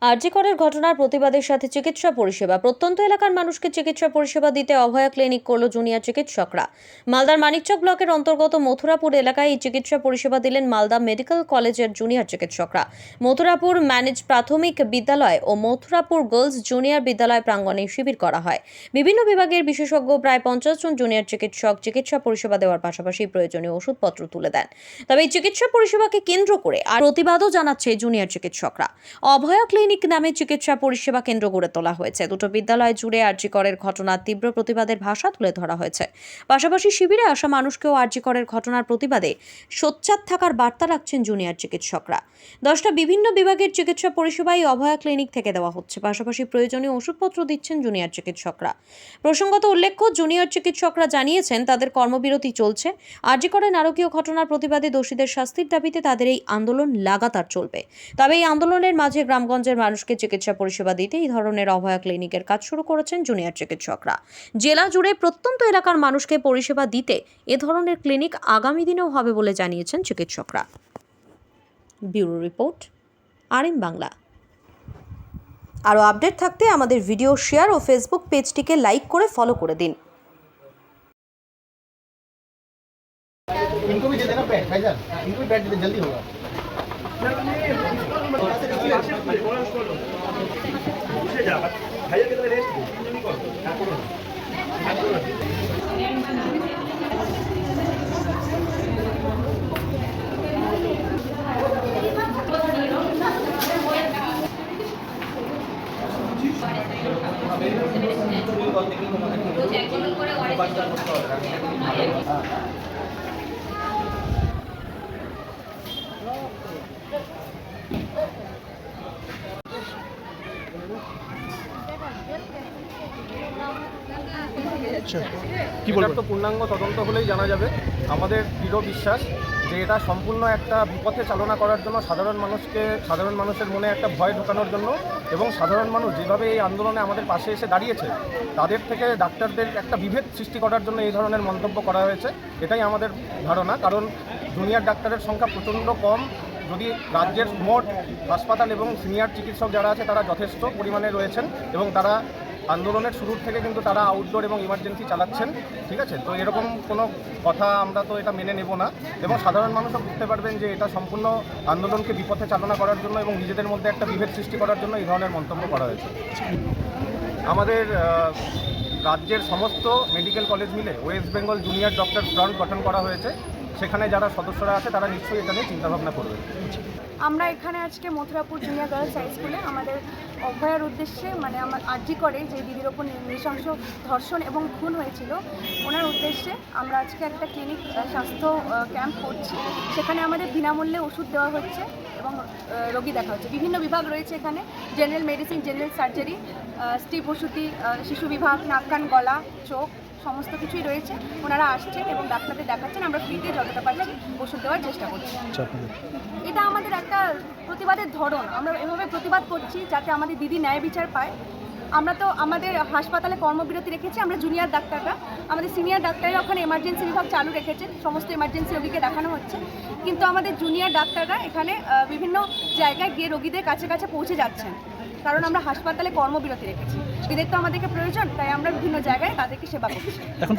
আরজি করের ঘটনার প্রতিবাদের সাথে চিকিৎসা পরিষেবা প্রত্যন্ত এলাকার মানুষকে চিকিৎসা পরিষেবা দিতে অভয়া ক্লিনিক করল জুনিয়র চিকিৎসকরা। মালদার মানিকচক ব্লকের অন্তর্গত মথুরাপুর এলাকায় এই চিকিৎসা পরিষেবা দিলেন মালদা মেডিকেল কলেজের জুনিয়র চিকিৎসকরা। মথুরাপুর ম্যানেজ প্রাথমিক বিদ্যালয় ও মথুরাপুর গার্লস জুনিয়র বিদ্যালয় প্রাঙ্গণে শিবির করা হয়। বিভিন্ন বিভাগের বিশেষজ্ঞ প্রায় 50 জন জুনিয়র চিকিৎসক চিকিৎসা পরিষেবা দেওয়ার পাশাপাশি প্রয়োজনীয় ওষুধপত্র তুলে দেন। তবে এই চিকিৎসা পরিষেবাকে কেন্দ্র করে আর প্রতিবাদও জানাচ্ছে জুনিয়র চিকিৎসকরা। অভয়া ক্লিনিক নামে চিকিৎসা পরিষেবা কেন্দ্র গড়ে তোলা হয়েছে। দুটো বিদ্যালয় জুড়ে আরজি করের ঘটনার তীব্র প্রতিবাদের ভাষা তুলে ধরা হয়েছে। পাশাপাশি শিবিরে আসা মানুষকেও আরজি করের ঘটনার প্রতিবাদে সোচ্চার থাকার বার্তা রাখছেন জুনিয়র চিকিৎসকরা। 10টা বিভিন্ন বিভাগের চিকিৎসা পরিষেবাই অভয়া ক্লিনিক থেকে দেওয়া হচ্ছে। পাশাপাশি প্রয়োজনীয় ওষুধপত্র দিচ্ছেন জুনিয়র চিকিৎসকরা। প্রসঙ্গত উল্লেখ্য, জুনিয়র চিকিৎসকরা জানিয়েছেন তাদের কর্মবিরতি চলছে। আরজি করের নারকীয় ঘটনার প্রতিবাদে দোষীদের শাস্তির দাবিতে তাদের এই আন্দোলন লাগাতার চলবে। তবে এই আন্দোলনের মাঝে গ্রামগঞ্জের মানুষকে চিকিৎসা পরিষেবা দিতে এই ধরনের অভয়া ক্লিনিকের কাজ শুরু করেছেন জুনিয়র চিকিৎসকরা। জেলা জুড়ে প্রত্যন্ত এলাকার মানুষকে পরিষেবা দিতে এ ধরনের ক্লিনিক আগামী দিনেও হবে বলে জানিয়েছেন চিকিৎসকরা। Bureau report, RM Bangla. আরও আপডেট থাকতে আমাদের ভিডিও শেয়ার ও ফেসবুক পেজটিকে লাইক করে ফলো করে দিন। इनको भी दे देना पैड भाईजान, इनको भी पैड दे दे, जल्दी होगा। भैया कितना रेस्ट কি বলবো? তো পূর্ণাঙ্গ তদন্ত হলেই জানা যাবে। আমাদের দৃঢ় বিশ্বাস যে এটা সম্পূর্ণ একটা বিপথে চালনা করার জন্য, সাধারণ মানুষের মনে একটা ভয় ঢোকানোর জন্য, এবং সাধারণ মানুষ যেভাবে এই আন্দোলনে আমাদের পাশে এসে দাঁড়িয়েছে তাদের থেকে ডাক্তারদের একটা বিভেদ সৃষ্টি করার জন্য এই ধরনের মন্তব্য করা হয়েছে। এটাই আমাদের ধারণা, কারণ জুনিয়র ডাক্তারের সংখ্যা প্রচণ্ড কম। যদি রাজ্যের মোট হাসপাতাল এবং সিনিয়র চিকিৎসক যারা আছে তারা যথেষ্ট পরিমাণে রয়েছেন এবং তারা আন্দোলনের শুরুর থেকে কিন্তু তারা আউটডোর এবং ইমার্জেন্সি চালাচ্ছেন। ঠিক আছে, তো এরকম কোনো কথা আমরা তো এটা মেনে নেব না, এবং সাধারণ মানুষও বুঝতে পারবেন যে এটা সম্পূর্ণ আন্দোলনকে বিপথে চালনা করার জন্য এবং নিজেদের মধ্যে একটা বিভেদ সৃষ্টি করার জন্য এই ধরনের মন্তব্য করা হয়েছে। আমাদের রাজ্যের সমস্ত মেডিকেল কলেজ মিলে West Bengal junior doctor front গঠন করা হয়েছে। সেখানে যারা সদস্যরা আছে তারা নিশ্চয়ই এটা নিয়ে চিন্তাভাবনা করবে। আমরা এখানে আজকে মথুরাপুর জুনিয়র গার্লস হাই স্কুলে আমাদের অভয়ার উদ্দেশ্যে, মানে আমার আরজি করে যে দিদির ওপর নৃশংস ধর্ষণ এবং খুন হয়েছিল, ওনার উদ্দেশ্যে আমরা আজকে একটা ক্লিনিক স্বাস্থ্য ক্যাম্প করছি। সেখানে আমাদের বিনামূল্যে ওষুধ দেওয়া হচ্ছে এবং রোগী দেখা হচ্ছে। বিভিন্ন বিভাগ রয়েছে এখানে, জেনারেল মেডিসিন, জেনারেল সার্জারি, স্ত্রী প্রসূতি, শিশু বিভাগ, নাক কান গলা চোখ সমস্ত কিছুই রয়েছে। ওনারা আসছেন এবং ডাক্তারদের দেখাচ্ছেন। আমরা ফ্রিতে যতটা পারছি ওষুধ দেওয়ার চেষ্টা করছি। এটা আমাদের একটা প্রতিবাদের ধরন। আমরা এভাবে প্রতিবাদ করছি যাতে আমাদের দিদি ন্যায় বিচার পায়। আমরা তো আমাদের হাসপাতালে কর্মবিরতি রেখেছি, আমরা জুনিয়র ডাক্তাররা। আমাদের সিনিয়র ডাক্তাররা ওখানে এমার্জেন্সি বিভাগ চালু রেখেছেন, সমস্ত এমার্জেন্সি রোগীকে দেখানো হচ্ছে। কিন্তু আমাদের জুনিয়র ডাক্তাররা এখানে বিভিন্ন জায়গায় গিয়ে রোগীদের কাছে কাছে পৌঁছে যাচ্ছেন, কারণ আমরা হাসপাতালে কর্মবিরতি রেখেছি। এদের তো আমাদেরকে প্রয়োজন, তাই আমরা বিভিন্ন জায়গায় তাদেরকে সেবা করছি। এখন